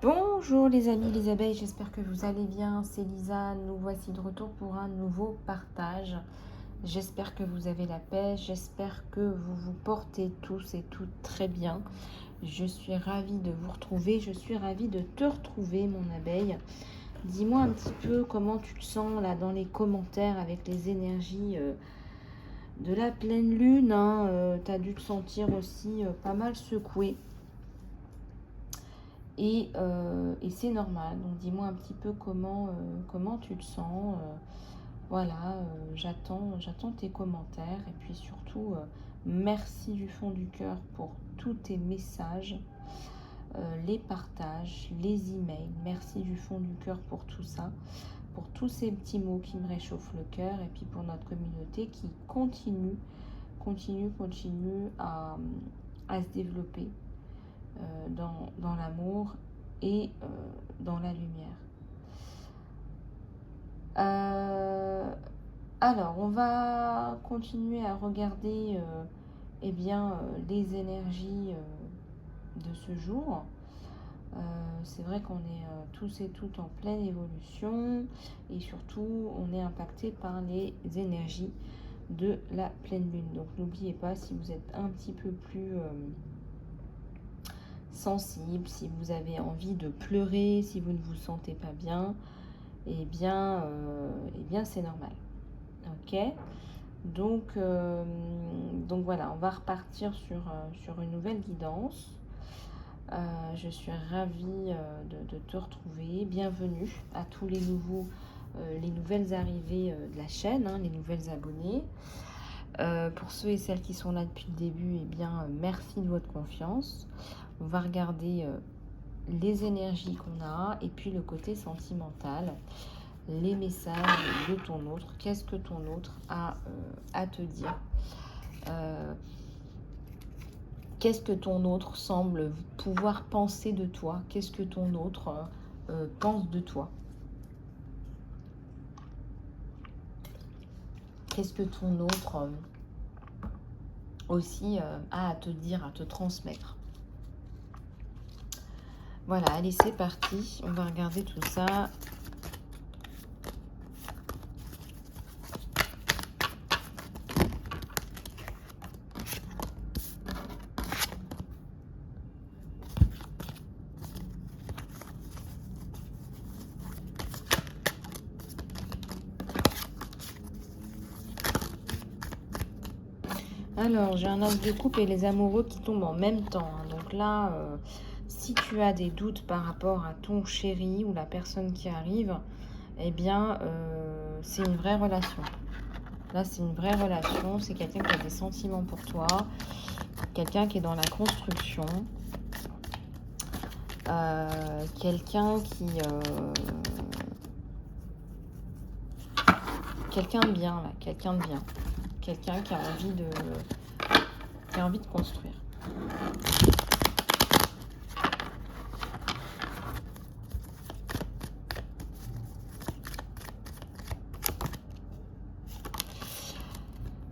Bonjour les amis, les abeilles, j'espère que vous allez bien. C'est Lisa, nous voici de retour pour un nouveau partage. J'espère que vous avez la paix, j'espère que vous vous portez tous et toutes très bien. Je suis ravie de vous retrouver, je suis ravie de te retrouver mon abeille. Dis-moi un petit peu comment tu te sens là dans les commentaires avec les énergies de la pleine lune. Tu as dû te sentir aussi pas mal secouée. Et c'est normal. Donc dis-moi un petit peu comment tu te sens. Voilà, j'attends tes commentaires. Et puis surtout, merci du fond du cœur pour tous tes messages, les partages, les emails. Merci du fond du cœur pour tout ça, pour tous ces petits mots qui me réchauffent le cœur. Et puis pour notre communauté qui continue à se développer dans l'amour et dans la lumière. Alors, on va continuer à regarder les énergies de ce jour. C'est vrai qu'on est tous et toutes en pleine évolution et surtout on est impacté par les énergies de la pleine lune. Donc n'oubliez pas, si vous êtes un petit peu plus sensible, si vous avez envie de pleurer, si vous ne vous sentez pas bien, eh bien c'est normal. Ok, donc voilà, on va repartir sur une nouvelle guidance. Je suis ravie de te retrouver. Bienvenue à tous les nouvelles arrivées de la chaîne, les nouvelles abonnés. Pour ceux et celles qui sont là depuis le début, eh bien merci de votre confiance. On va regarder les énergies qu'on a et puis le côté sentimental, les messages de ton autre. Qu'est-ce que ton autre a à te dire? Qu'est-ce que ton autre semble pouvoir penser de toi? Qu'est-ce que ton autre pense de toi? Qu'est-ce que ton autre aussi a à te dire, à te transmettre? Voilà, allez, c'est parti. On va regarder tout ça. Alors, j'ai un as de coupe et les amoureux qui tombent en même temps. Donc là, si tu as des doutes par rapport à ton chéri ou la personne qui arrive, eh bien, c'est une vraie relation. Là, c'est une vraie relation. C'est quelqu'un qui a des sentiments pour toi. Quelqu'un qui est dans la construction. Quelqu'un de bien, là. Quelqu'un de bien. Quelqu'un qui a envie de construire.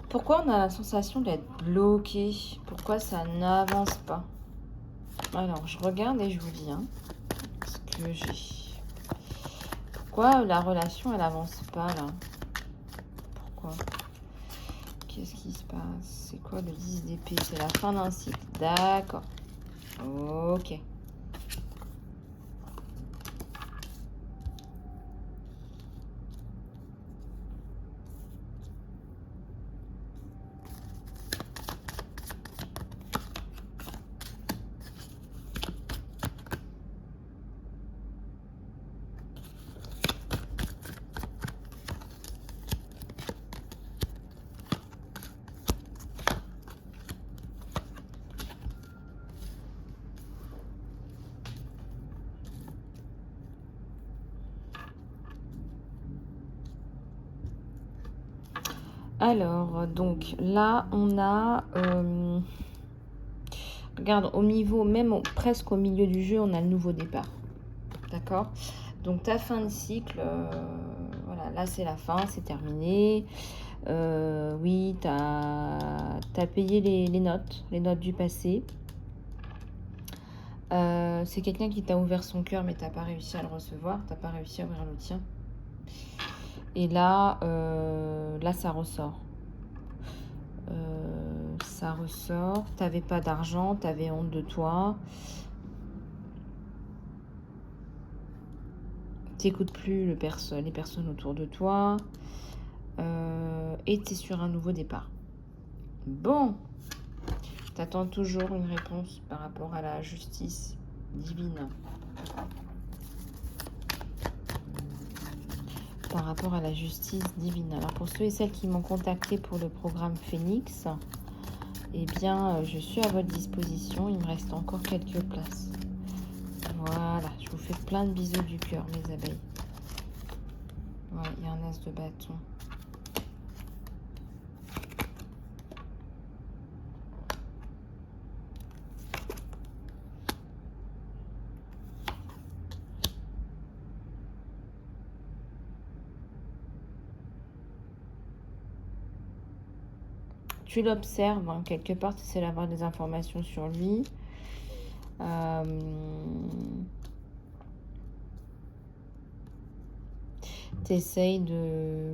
Pourquoi on a la sensation d'être bloqué? Pourquoi ça n'avance pas? Alors, je regarde et je vous dis ce que j'ai. Pourquoi la relation, elle avance pas, là? Pourquoi? Qu'est-ce qui se passe? C'est quoi le 10 d'épée? C'est la fin d'un cycle. D'accord. Ok. Alors, donc là, on a... regarde, au niveau, même presque au milieu du jeu, on a le nouveau départ. D'accord? Donc, ta fin de cycle, voilà, là, c'est la fin, c'est terminé. Oui, tu as payé les notes du passé. C'est quelqu'un qui t'a ouvert son cœur, mais t'as pas réussi à le recevoir. T'as pas réussi à ouvrir le tien. Et là, ça ressort. Ça ressort. T'avais pas d'argent, t'avais honte de toi. T'écoutes plus les personnes autour de toi. Et t'es sur un nouveau départ. Bon. T'attends toujours une réponse par rapport à la justice divine. Par rapport à la justice divine. Alors pour ceux et celles qui m'ont contacté pour le programme Phoenix, eh bien je suis à votre disposition. Il me reste encore quelques places. Voilà, je vous fais plein de bisous du cœur, mes abeilles. Voilà, il y a un as de bâton. Tu l'observes, hein, quelque part, tu essaies d'avoir des informations sur lui. T'essayes de...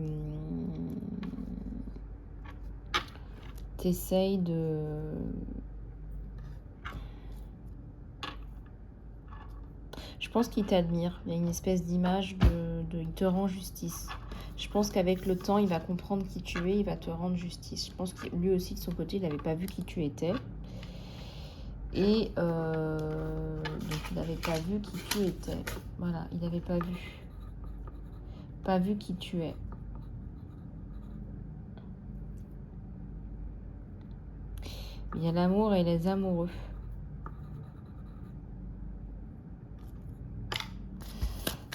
Je pense qu'il t'admire. Il y a une espèce d'image de... Il te rend justice. Je pense qu'avec le temps, il va comprendre qui tu es, il va te rendre justice. Je pense que lui aussi, de son côté, il n'avait pas vu qui tu étais. Et donc, il n'avait pas vu qui tu étais. Voilà, il n'avait pas vu. Pas vu qui tu es. Il y a l'amour et les amoureux.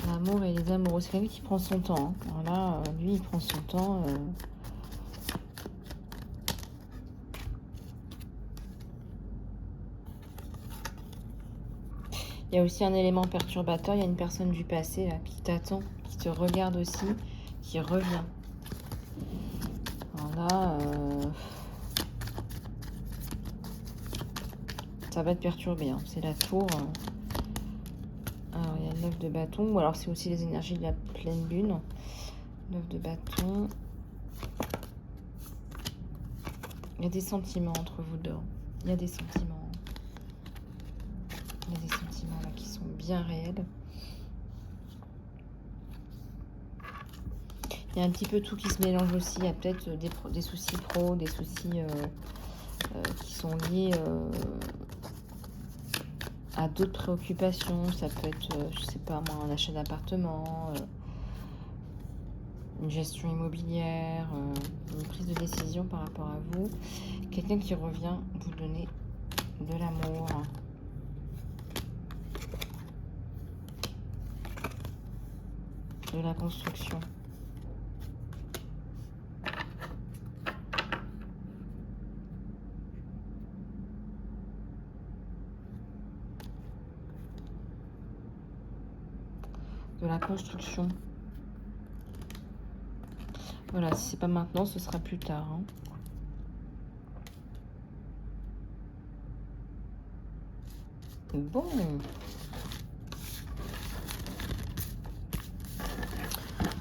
L'amour et les amoureux. C'est quelqu'un qui prend son temps. Hein. Alors là, lui, il prend son temps. Il y a aussi un élément perturbateur. Il y a une personne du passé là, qui t'attend, qui te regarde aussi, qui revient. Alors là, ça va te perturber. Hein. C'est la tour. Alors, il y a 9 de bâton. Ou alors, c'est aussi les énergies de la pleine lune. 9 de bâton. Il y a des sentiments entre vous deux. Il y a des sentiments. Il y a des sentiments là qui sont bien réels. Il y a un petit peu tout qui se mélange aussi. Il y a peut-être des soucis pro, des soucis qui sont liés à d'autres préoccupations. Ça peut être, je sais pas moi, un achat d'appartement, une gestion immobilière, une prise de décision par rapport à vous. Quelqu'un qui revient vous donner de l'amour. De la construction. De la construction. Voilà, si c'est pas maintenant, ce sera plus tard. Hein. Bon.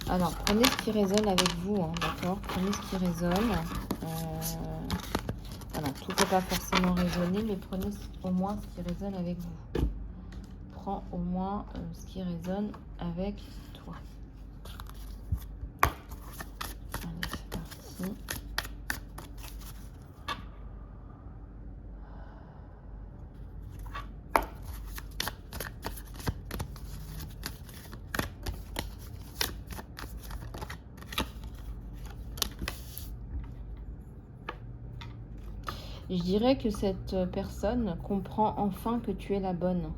Alors, prenez ce qui résonne avec vous, hein, d'accord? Prenez ce qui résonne. Voilà, tout ne peut pas forcément résonner, mais prenez au moins ce qui résonne avec vous. Prends au moins ce qui résonne avec toi. Allez, c'est parti. Je dirais que cette personne comprend enfin que tu es la bonne.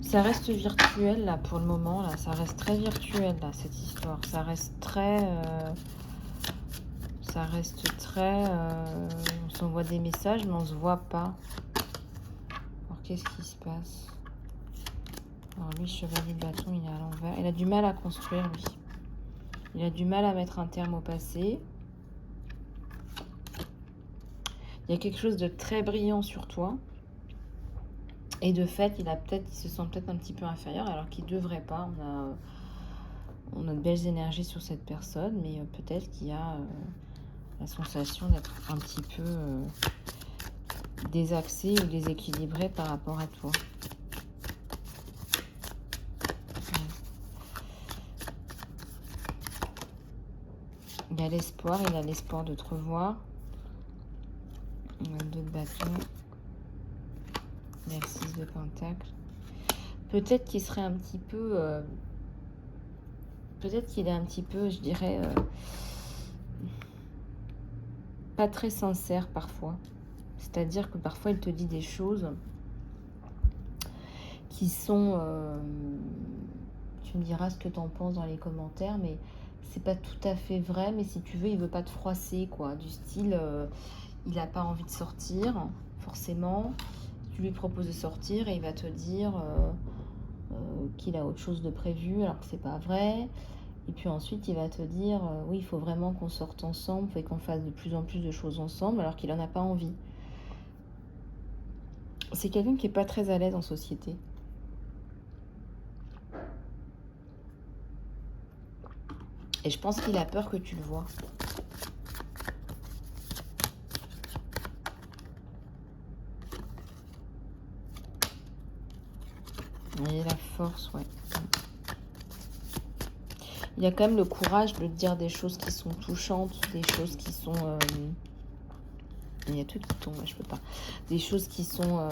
Ça reste virtuel là pour le moment, là, ça reste très virtuel là, cette histoire. Ça reste très, on s'envoie des messages mais on se voit pas. Alors qu'est-ce qui se passe? Alors lui, chevalier de bâton, il est à l'envers. Il a du mal à construire lui. Il a du mal à mettre un terme au passé. Il y a quelque chose de très brillant sur toi. Et de fait, il se sent peut-être un petit peu inférieur alors qu'il ne devrait pas. On a de belles énergies sur cette personne, mais peut-être qu'il y a la sensation d'être un petit peu désaxé ou déséquilibré par rapport à toi. Ouais. Il a l'espoir de te revoir. On a 2 de bâton. Il y a le 6 de pentacle. Peut-être qu'il serait un petit peu... peut-être qu'il est un petit peu, je dirais, pas très sincère parfois. C'est-à-dire que parfois, il te dit des choses qui sont... tu me diras ce que tu en penses dans les commentaires, mais c'est pas tout à fait vrai. Mais si tu veux, il veut pas te froisser, quoi. Du style, il n'a pas envie de sortir, forcément. Tu lui proposes de sortir et il va te dire qu'il a autre chose de prévu alors que c'est pas vrai. Et puis ensuite, il va te dire oui, il faut vraiment qu'on sorte ensemble, il faut qu'on fasse de plus en plus de choses ensemble alors qu'il en a pas envie. C'est quelqu'un qui est pas très à l'aise en société. Et je pense qu'il a peur que tu le vois. Et la force, ouais. Il a quand même le courage de te dire des choses qui sont touchantes, des choses qui sont... il y a tout qui tombe, je peux pas. Des choses qui sont...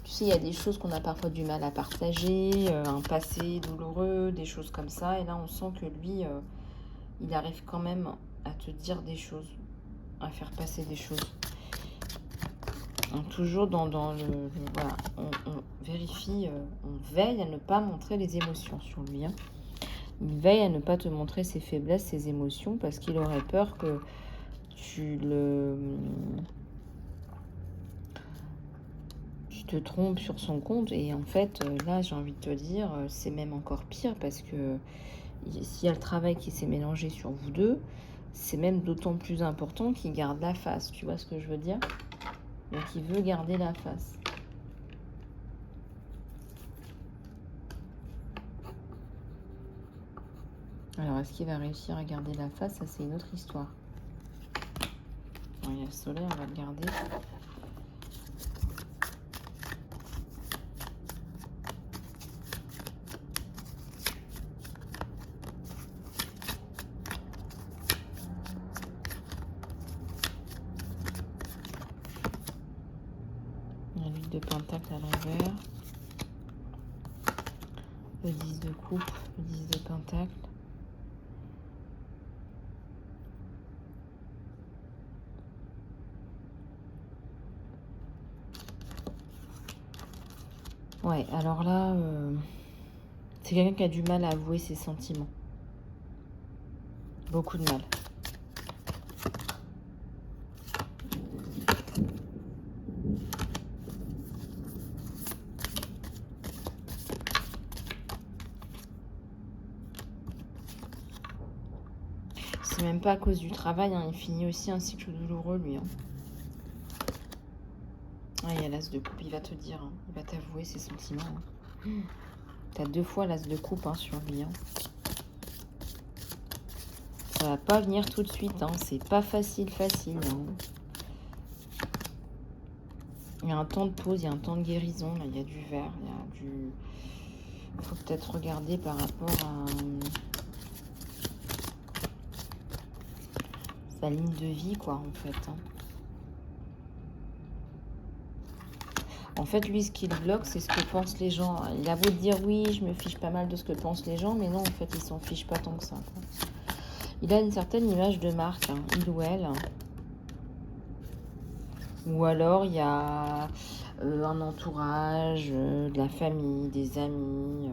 tu sais, il y a des choses qu'on a parfois du mal à partager, un passé douloureux, des choses comme ça. Et là, on sent que lui, il arrive quand même à te dire des choses, à faire passer des choses. Toujours dans le voilà, on vérifie, on veille à ne pas montrer les émotions sur lui. Hein. Il veille à ne pas te montrer ses faiblesses, ses émotions, parce qu'il aurait peur que tu te trompes sur son compte. Et en fait, là, j'ai envie de te dire, c'est même encore pire, parce que s'il y a le travail qui s'est mélangé sur vous deux, c'est même d'autant plus important qu'il garde la face. Tu vois ce que je veux dire? Donc, il veut garder la face. Alors, est-ce qu'il va réussir à garder la face? Ça, c'est une autre histoire. Bon, il y a le soleil, on va le garder. La 8 de pentacle à l'envers. Le 10 de coupe, le 10 de pentacle. Ouais, alors là, c'est quelqu'un qui a du mal à avouer ses sentiments. Beaucoup de mal. C'est même pas à cause du travail, hein, il finit aussi un cycle douloureux, lui. Hein. Ah, il y a l'as de coupe, il va te dire, hein, il va t'avouer ses sentiments. Hein. T'as 2 fois l'as de coupe hein, sur lui. Hein. Ça va pas venir tout de suite, hein, c'est pas facile. Hein. Il y a un temps de pause, il y a un temps de guérison, là, il y a du vert, il y a du... Il faut peut-être regarder par rapport à sa ligne de vie, quoi, en fait. Hein. En fait, lui, ce qui le bloque, c'est ce que pensent les gens. Il a beau dire, oui, je me fiche pas mal de ce que pensent les gens, mais non, en fait, il s'en fiche pas tant que ça. Quoi. Il a une certaine image de marque, hein, il ou elle. Ou alors il y a un entourage, de la famille, des amis.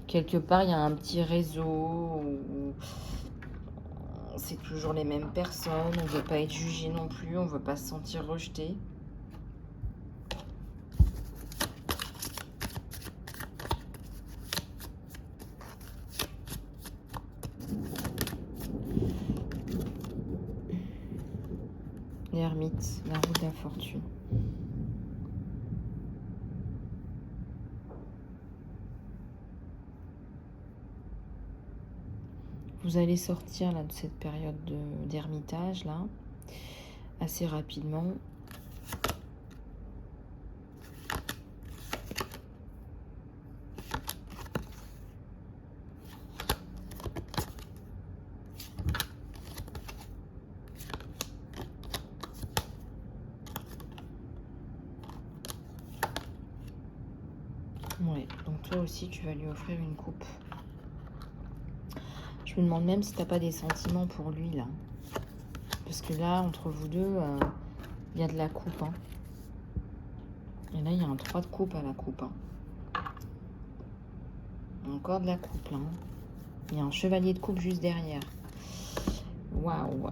Quelque part, il y a un petit réseau où c'est toujours les mêmes personnes. On ne veut pas être jugé non plus, on ne veut pas se sentir rejeté. L'ermite, la roue de la fortune. Vous allez sortir là de cette période d'ermitage là assez rapidement. Ouais, donc toi aussi tu vas lui offrir une coupe. Je me demande même si t'as pas des sentiments pour lui là. Parce que là, entre vous deux, il y a de la coupe. Hein. Et là, il y a un 3 de coupe à la coupe. Hein. Encore de la coupe là. Hein. Il y a un chevalier de coupe juste derrière. Waouh.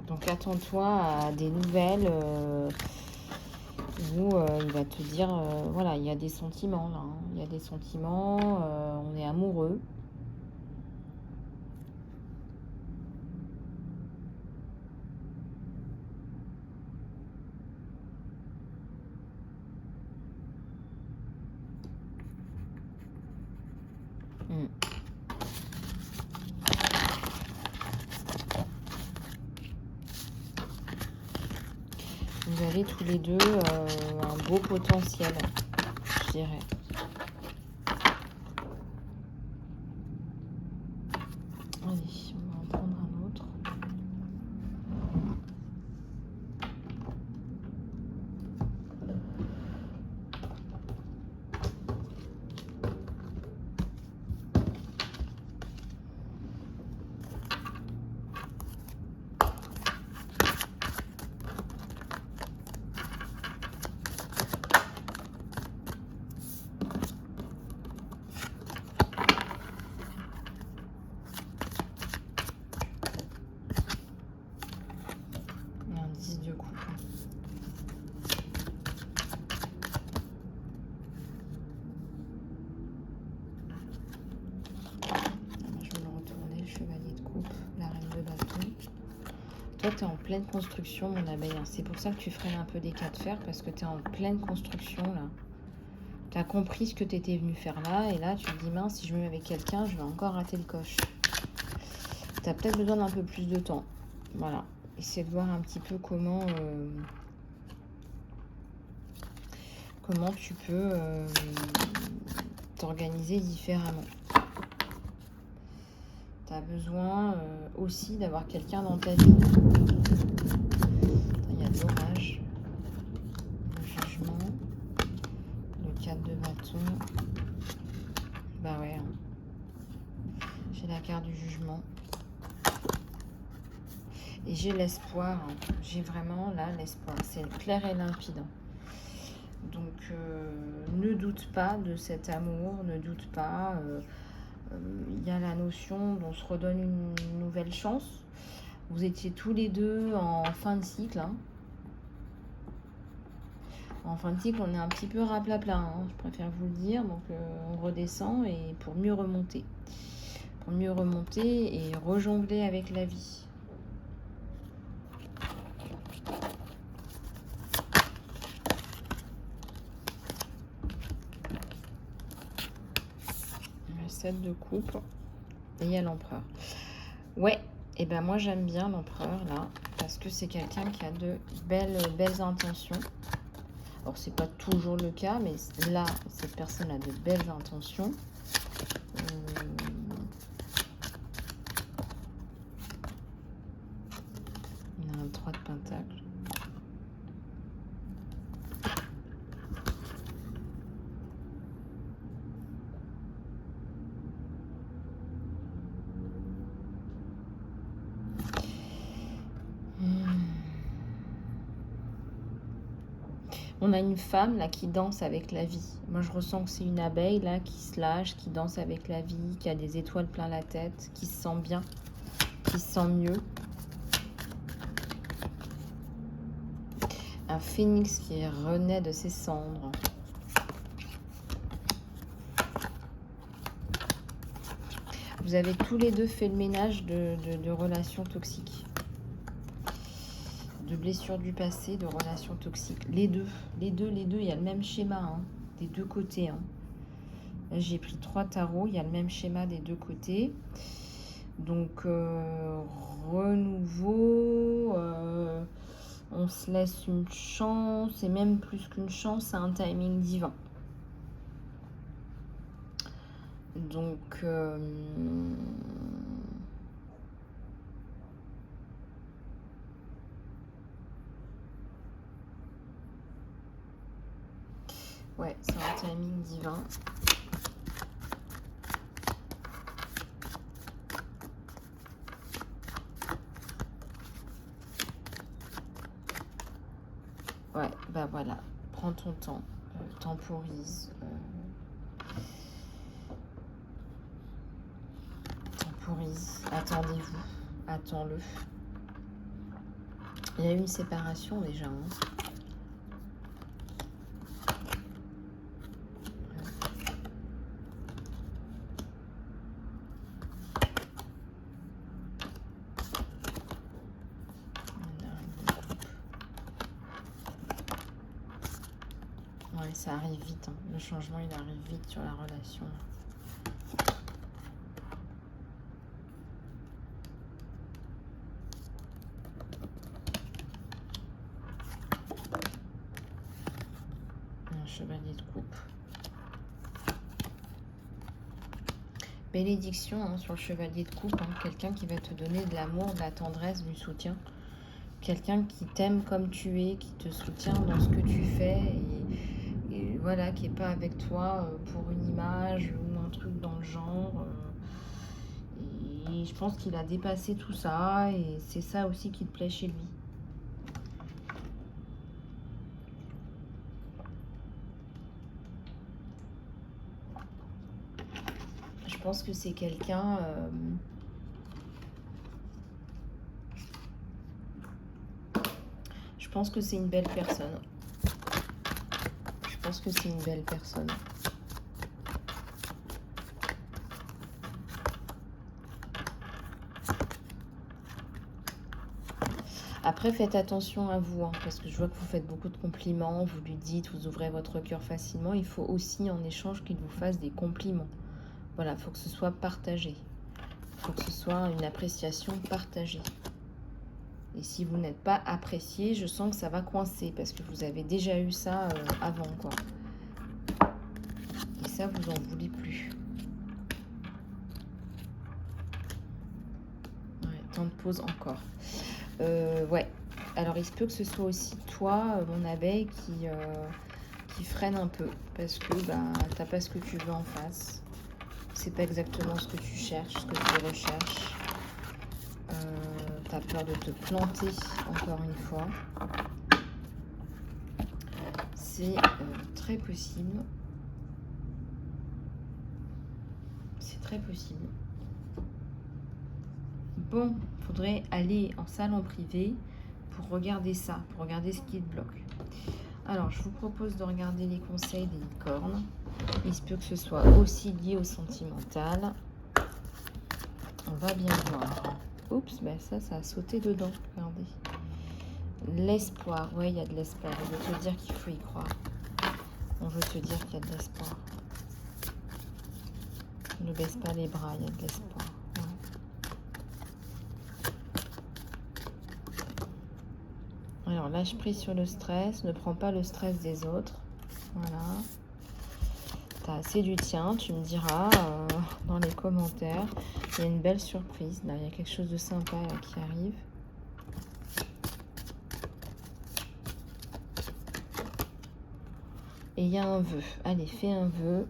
Donc attends-toi à des nouvelles où il va te dire, voilà, il y a des sentiments là. Hein. Il y a des sentiments, on est amoureux. Vous avez tous les deux un beau potentiel, je dirais. Allez, on va en prendre un autre. Un 10 de coupe. Je vais le retourner, le chevalier de coupe, la reine de bâton. Toi, tu es en pleine construction, mon abeille. Hein. C'est pour ça que tu freines un peu des cas de fer, parce que tu es en pleine construction, là. Tu as compris ce que tu étais venu faire là, et là, tu te dis, mince, si je me mets avec quelqu'un, je vais encore rater le coche. Tu as peut-être besoin d'un peu plus de temps. Voilà. Essaie de voir un petit peu comment tu peux t'organiser différemment. Tu as besoin aussi d'avoir quelqu'un dans ta vie. Il y a de l'orage, le jugement, le 4 de bâton. Bah ouais, hein. J'ai la carte du jugement. Et j'ai l'espoir, hein. J'ai vraiment là l'espoir. C'est clair et limpide. Hein. Donc ne doute pas de cet amour, ne doute pas. Il y a la notion dont se redonne une nouvelle chance. Vous étiez tous les deux en fin de cycle. Hein. En fin de cycle, on est un petit peu raplapla, hein, je préfère vous le dire. Donc on redescend et pour mieux remonter. Pour mieux remonter et rejongler avec la vie. Le 7 de coupe. Et il y a l'empereur. Ouais, et ben moi j'aime bien l'empereur là. Parce que c'est quelqu'un qui a de belles intentions. Alors c'est pas toujours le cas, mais là, cette personne a de belles intentions. On a un 3 de pentacle. On a une femme là qui danse avec la vie. Moi je ressens que c'est une abeille là qui se lâche, qui danse avec la vie, qui a des étoiles plein la tête, qui se sent bien, qui se sent mieux. Un phénix qui renaît de ses cendres. Vous avez tous les deux fait le ménage de relations toxiques. De blessures du passé, de relations toxiques. Les deux, il y a le même schéma, hein, des deux côtés. Hein. J'ai pris 3 tarots, il y a le même schéma des deux côtés. Donc, renouveau, on se laisse une chance, et même plus qu'une chance, c'est un timing divin. Donc, ouais, c'est un timing divin. Ouais, bah voilà, prends ton temps, temporise. Temporise, attendez-vous, attends-le. Il y a eu une séparation déjà. Hein. Ouais, ça arrive vite. Hein. Le changement, il arrive vite sur la relation. Un chevalier de coupe. Bénédiction hein, sur le chevalier de coupe. Hein. Quelqu'un qui va te donner de l'amour, de la tendresse, du soutien. Quelqu'un qui t'aime comme tu es, qui te soutient dans ce que tu fais et voilà, qui n'est pas avec toi pour une image ou un truc dans le genre. Et je pense qu'il a dépassé tout ça et c'est ça aussi qui te plaît chez lui. Je pense que c'est quelqu'un... je pense que c'est une belle personne. Je pense que c'est une belle personne. Après, faites attention à vous, hein, parce que je vois que vous faites beaucoup de compliments, vous lui dites, vous ouvrez votre cœur facilement. Il faut aussi, en échange, qu'il vous fasse des compliments. Voilà, il faut que ce soit partagé. Il faut que ce soit une appréciation partagée. Et si vous n'êtes pas apprécié, je sens que ça va coincer, parce que vous avez déjà eu ça avant, quoi. Et ça, vous en voulez plus. Ouais, temps de pause encore. Ouais. Alors, il se peut que ce soit aussi toi, mon abeille, qui freine un peu. Parce que bah, t'as pas ce que tu veux en face. C'est pas exactement ce que tu cherches, ce que tu recherches. T'as peur de te planter, encore une fois. C'est très possible. C'est très possible. Bon, il faudrait aller en salon privé pour regarder ça, pour regarder ce qui te bloque. Alors, je vous propose de regarder les conseils des licornes. Il se peut que ce soit aussi lié au sentimental. On va bien voir. Oups, ben ça a sauté dedans. Regardez. L'espoir. Oui, il y a de l'espoir. On veut te dire qu'il faut y croire. On veut te dire qu'il y a de l'espoir. Ne baisse pas les bras, il y a de l'espoir. Ouais. Alors, lâche prise sur le stress. Ne prends pas le stress des autres. Voilà. T'as assez du tien, tu me diras dans les commentaires. Il y a une belle surprise, là. Il y a quelque chose de sympa là, qui arrive. Et il y a un vœu. Allez, fais un vœu.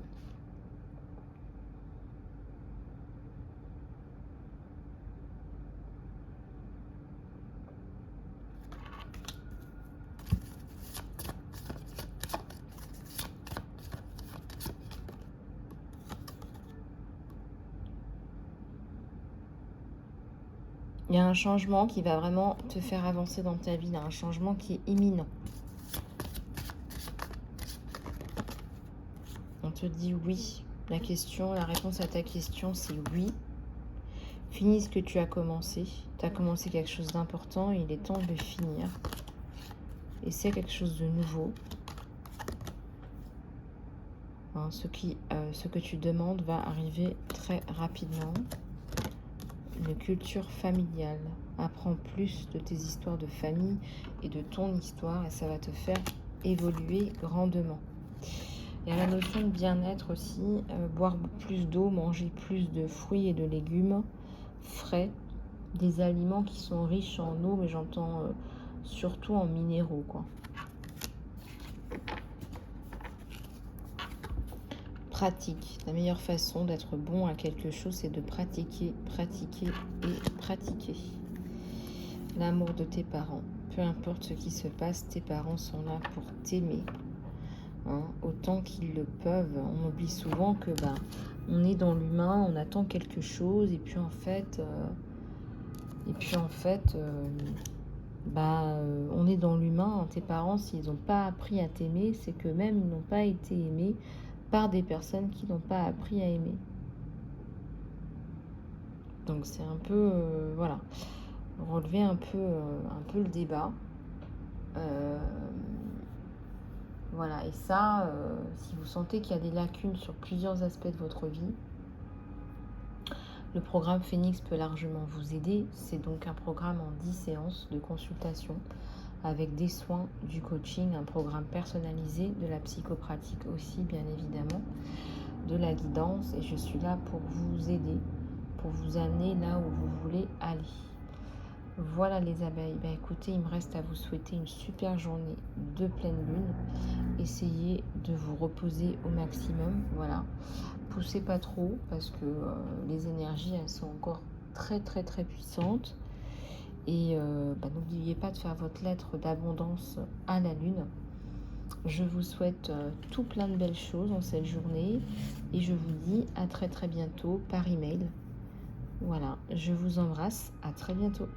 Il y a un changement qui va vraiment te faire avancer dans ta vie. Il y a un changement qui est imminent. On te dit oui. La réponse à ta question, c'est oui. Finis ce que tu as commencé. Tu as commencé quelque chose d'important. Il est temps de le finir. Et c'est quelque chose de nouveau. Hein, ce que tu demandes va arriver très rapidement. Une culture familiale. Apprends plus de tes histoires de famille et de ton histoire et ça va te faire évoluer grandement. Il y a la notion de bien-être aussi, boire plus d'eau, manger plus de fruits et de légumes frais, des aliments qui sont riches en eau, mais j'entends surtout en minéraux, quoi. Pratique. La meilleure façon d'être bon à quelque chose, c'est de pratiquer, pratiquer et pratiquer. L'amour de tes parents. Peu importe ce qui se passe, tes parents sont là pour t'aimer. Hein, autant qu'ils le peuvent. On oublie souvent que on est dans l'humain, on attend quelque chose, et puis en fait, on est dans l'humain. Tes parents, s'ils n'ont pas appris à t'aimer, c'est que même ils n'ont pas été aimés par des personnes qui n'ont pas appris à aimer. Donc c'est un peu, voilà, relever un peu le débat. Voilà, et ça, si vous sentez qu'il y a des lacunes sur plusieurs aspects de votre vie, le programme Phoenix peut largement vous aider. C'est donc un programme en 10 séances de consultation avec des soins, du coaching, un programme personnalisé, de la psychopratique aussi, bien évidemment, de la guidance. Et je suis là pour vous aider, pour vous amener là où vous voulez aller. Voilà les abeilles, écoutez, il me reste à vous souhaiter une super journée de pleine lune. Essayez de vous reposer au maximum, voilà. Poussez pas trop parce que les énergies, elles sont encore très très très puissantes. Et n'oubliez pas de faire votre lettre d'abondance à la lune. Je vous souhaite tout plein de belles choses en cette journée. Et je vous dis à très très bientôt par email. Voilà, je vous embrasse, à très bientôt.